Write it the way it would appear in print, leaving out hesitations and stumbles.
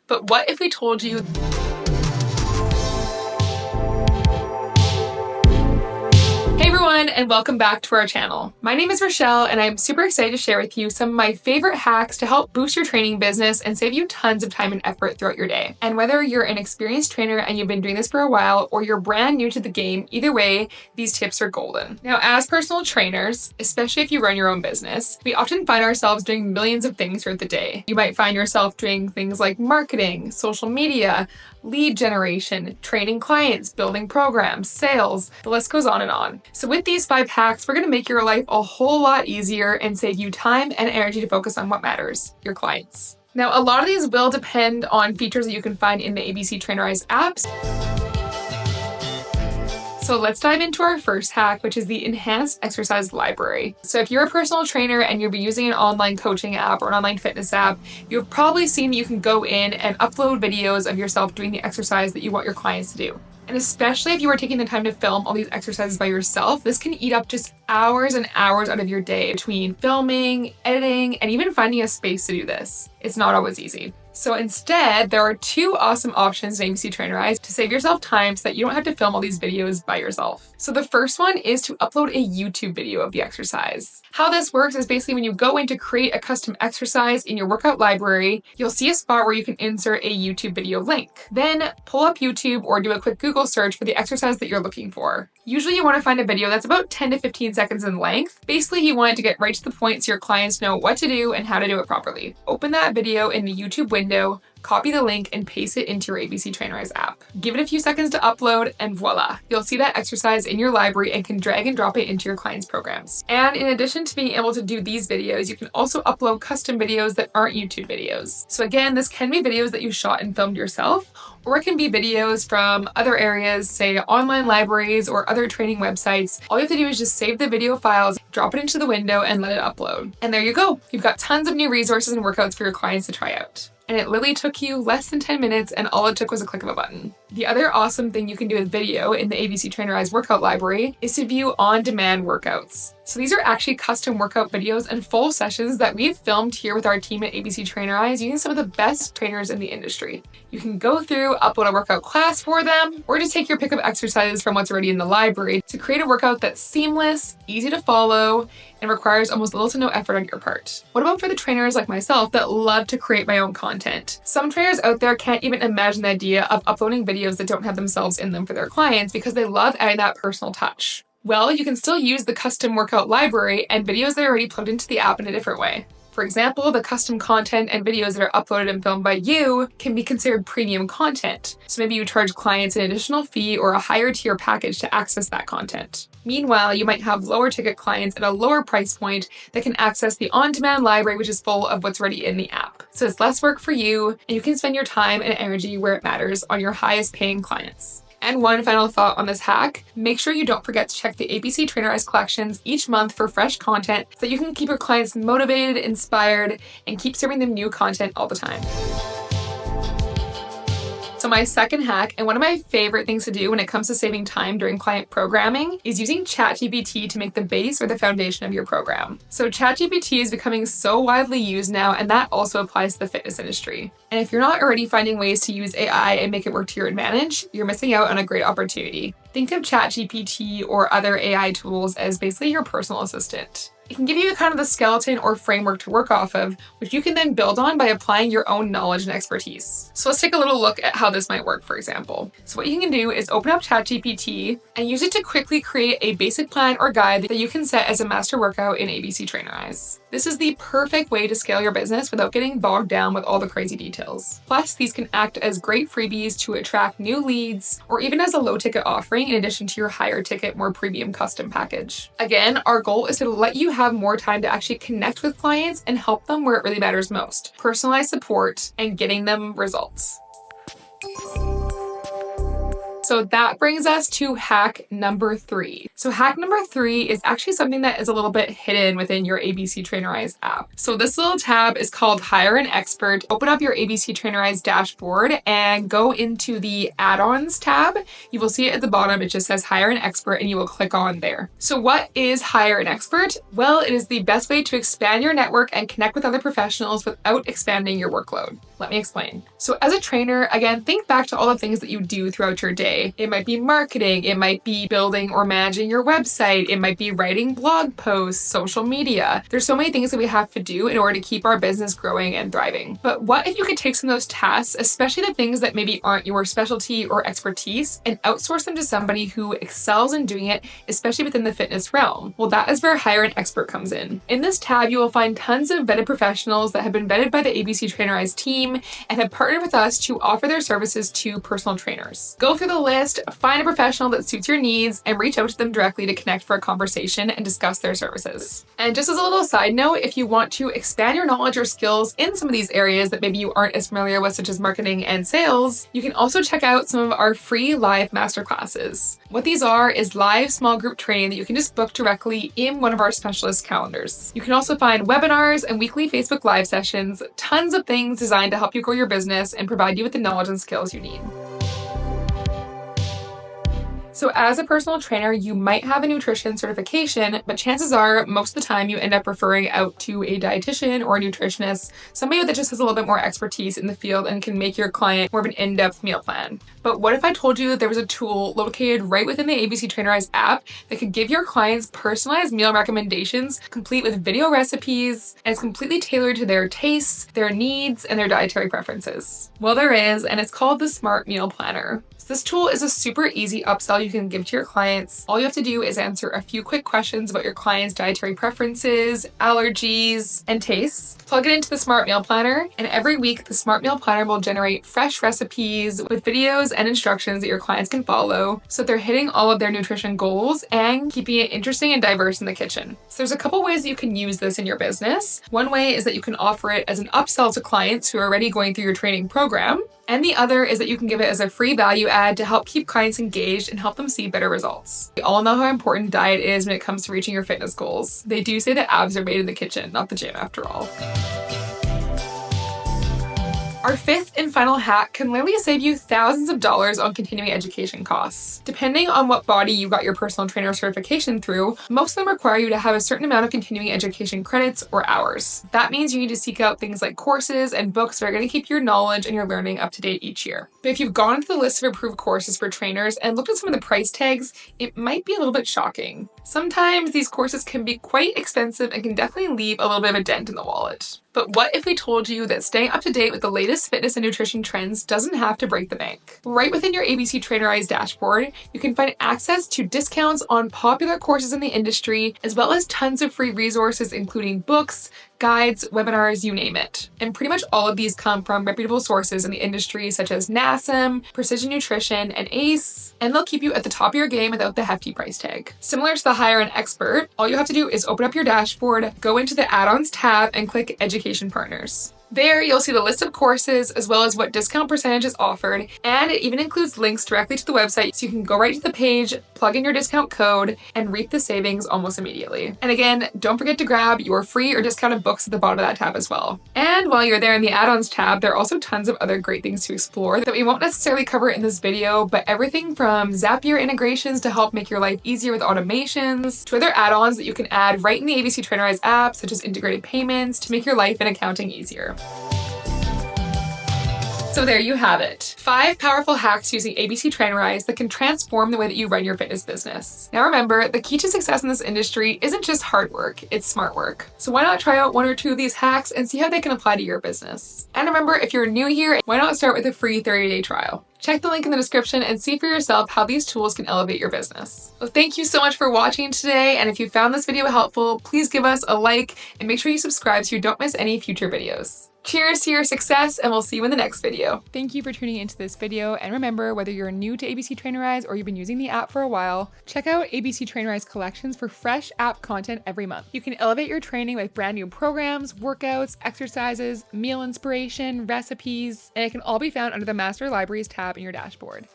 But what if we told you and welcome back to our channel. My name is Rochelle and I'm super excited to share with you some of my favorite hacks to help boost your training business and save you tons of time and effort throughout your day. And whether you're an experienced trainer and you've been doing this for a while or you're brand new to the game, either way, these tips are golden. Now, as personal trainers, especially if you run your own business, we often find ourselves doing millions of things throughout the day. You might find yourself doing things like marketing, social media, lead generation, training clients, building programs, sales, the list goes on and on. So with these 5 hacks, we're going to make your life a whole lot easier and save you time and energy to focus on what matters, your clients. Now, a lot of these will depend on features that you can find in the ABC Trainerize apps. So let's dive into our first hack, which is the enhanced exercise library. So if you're a personal trainer and you'll be using an online coaching app or an online fitness app, you've probably seen that you can go in and upload videos of yourself doing the exercise that you want your clients to do. And especially if you are taking the time to film all these exercises by yourself, this can eat up just hours and hours out of your day between filming, editing, and even finding a space to do this. It's not always easy. So instead, there are 2 awesome options in ABC Trainerize to save yourself time so that you don't have to film all these videos by yourself. So the first one is to upload a YouTube video of the exercise. How this works is basically when you go in to create a custom exercise in your workout library, you'll see a spot where you can insert a YouTube video link. Then pull up YouTube or do a quick Google search for the exercise that you're looking for. Usually you want to find a video that's about 10 to 15 seconds in length. Basically, you want it to get right to the point so your clients know what to do and how to do it properly. Open that video in the YouTube window, copy the link and paste it into your ABC Trainerize app. Give it a few seconds to upload and voila, you'll see that exercise in your library and can drag and drop it into your clients' programs. And in addition to being able to do these videos, you can also upload custom videos that aren't YouTube videos. So again, this can be videos that you shot and filmed yourself, or it can be videos from other areas, say online libraries or other training websites. All you have to do is just save the video files, drop it into the window and let it upload. And there you go. You've got tons of new resources and workouts for your clients to try out. And it literally took you less than 10 minutes and all it took was a click of a button. The other awesome thing you can do with video in the ABC Trainerize workout library is to view on-demand workouts. So these are actually custom workout videos and full sessions that we've filmed here with our team at ABC Trainerize using some of the best trainers in the industry. You can go through, upload a workout class for them, or just take your pick of exercises from what's already in the library to create a workout that's seamless, easy to follow, and requires almost little to no effort on your part. What about for the trainers like myself that love to create my own content? Some trainers out there can't even imagine the idea of uploading videos that don't have themselves in them for their clients because they love adding that personal touch. Well, you can still use the custom workout library and videos that are already plugged into the app in a different way. For example, the custom content and videos that are uploaded and filmed by you can be considered premium content. So maybe you charge clients an additional fee or a higher tier package to access that content. Meanwhile, you might have lower ticket clients at a lower price point that can access the on-demand library, which is full of what's already in the app. So it's less work for you and you can spend your time and energy where it matters on your highest paying clients. And one final thought on this hack, make sure you don't forget to check the ABC Trainerize collections each month for fresh content so that you can keep your clients motivated, inspired, and keep serving them new content all the time. So my second hack, and one of my favorite things to do when it comes to saving time during client programming, is using ChatGPT to make the base or the foundation of your program. So ChatGPT is becoming so widely used now, and that also applies to the fitness industry. And if you're not already finding ways to use AI and make it work to your advantage, you're missing out on a great opportunity. Think of ChatGPT or other AI tools as basically your personal assistant. It can give you kind of the skeleton or framework to work off of, which you can then build on by applying your own knowledge and expertise. So let's take a little look at how this might work, for example. So what you can do is open up ChatGPT and use it to quickly create a basic plan or guide that you can set as a master workout in ABC Trainerize. This is the perfect way to scale your business without getting bogged down with all the crazy details. Plus, these can act as great freebies to attract new leads or even as a low ticket offering in addition to your higher ticket, more premium custom package. Again, our goal is to let you have more time to actually connect with clients and help them where it really matters most. Personalized support and getting them results. So that brings us to hack number 3. So hack number 3 is actually something that is a little bit hidden within your ABC Trainerize app. So this little tab is called Hire an Expert. Open up your ABC Trainerize dashboard and go into the add-ons tab. You will see it at the bottom. It just says Hire an Expert and you will click on there. So what is Hire an Expert? Well, it is the best way to expand your network and connect with other professionals without expanding your workload. Let me explain. So as a trainer, again, think back to all the things that you do throughout your day. It might be marketing, it might be building or managing your website, it might be writing blog posts, social media. There's so many things that we have to do in order to keep our business growing and thriving. But what if you could take some of those tasks, especially the things that maybe aren't your specialty or expertise, and outsource them to somebody who excels in doing it, especially within the fitness realm? Well, that is where Hire an Expert comes in. In this tab, you will find tons of vetted professionals that have been vetted by the ABC Trainerize team and have partnered with us to offer their services to personal trainers. Go through the list, find a professional that suits your needs, and reach out to them directly to connect for a conversation and discuss their services. And just as a little side note, if you want to expand your knowledge or skills in some of these areas that maybe you aren't as familiar with, such as marketing and sales, you can also check out some of our free live masterclasses. What these are is live small group training that you can just book directly in one of our specialist calendars. You can also find webinars and weekly Facebook Live sessions, tons of things designed to help you grow your business and provide you with the knowledge and skills you need. So as a personal trainer, you might have a nutrition certification, but chances are most of the time you end up referring out to a dietitian or a nutritionist, somebody that just has a little bit more expertise in the field and can make your client more of an in-depth meal plan. But what if I told you that there was a tool located right within the ABC Trainerize app that could give your clients personalized meal recommendations, complete with video recipes, and it's completely tailored to their tastes, their needs, and their dietary preferences? Well, there is, and it's called the Smart Meal Planner. This tool is a super easy upsell you can give to your clients. All you have to do is answer a few quick questions about your client's dietary preferences, allergies, and tastes. Plug it into the Smart Meal Planner, and every week the Smart Meal Planner will generate fresh recipes with videos and instructions that your clients can follow so that they're hitting all of their nutrition goals and keeping it interesting and diverse in the kitchen. So there's a couple ways that you can use this in your business. One way is that you can offer it as an upsell to clients who are already going through your training program. And the other is that you can give it as a free value add to help keep clients engaged and help them see better results. We all know how important diet is when it comes to reaching your fitness goals. They do say that abs are made in the kitchen, not the gym after all. Our fifth and final hack can literally save you thousands of dollars on continuing education costs. Depending on what body you got your personal trainer certification through, most of them require you to have a certain amount of continuing education credits or hours. That means you need to seek out things like courses and books that are going to keep your knowledge and your learning up to date each year. But if you've gone into the list of approved courses for trainers and looked at some of the price tags, it might be a little bit shocking. Sometimes these courses can be quite expensive and can definitely leave a little bit of a dent in the wallet. But what if we told you that staying up to date with the latest fitness and nutrition trends doesn't have to break the bank? Right within your ABC Trainerize dashboard, you can find access to discounts on popular courses in the industry, as well as tons of free resources, including books, guides, webinars, you name it. And pretty much all of these come from reputable sources in the industry such as NASM, Precision Nutrition, and ACE, and they'll keep you at the top of your game without the hefty price tag. Similar to the Hire an Expert, all you have to do is open up your dashboard, go into the add-ons tab, and click Education Partners. There, you'll see the list of courses as well as what discount percentage is offered, and it even includes links directly to the website so you can go right to the page, plug in your discount code, and reap the savings almost immediately. And again, don't forget to grab your free or discounted books at the bottom of that tab as well. And while you're there in the add-ons tab, there are also tons of other great things to explore that we won't necessarily cover in this video, but everything from Zapier integrations to help make your life easier with automations, to other add-ons that you can add right in the ABC Trainerize app, such as integrated payments to make your life and accounting easier. So there you have it. 5 powerful hacks using ABC Trainerize that can transform the way that you run your fitness business. Now remember, the key to success in this industry isn't just hard work, it's smart work. So why not try out 1 or 2 of these hacks and see how they can apply to your business? And remember, if you're new here, why not start with a free 30-day trial? Check the link in the description and see for yourself how these tools can elevate your business. Well, thank you so much for watching today, and if you found this video helpful, please give us a like and make sure you subscribe so you don't miss any future videos. Cheers to your success, and we'll see you in the next video. Thank you for tuning into this video, and remember, whether you're new to ABC Trainerize or you've been using the app for a while, check out ABC Trainerize collections for fresh app content every month. You can elevate your training with brand new programs, workouts, exercises, meal inspiration, recipes, and it can all be found under the Master Libraries tab in your dashboard.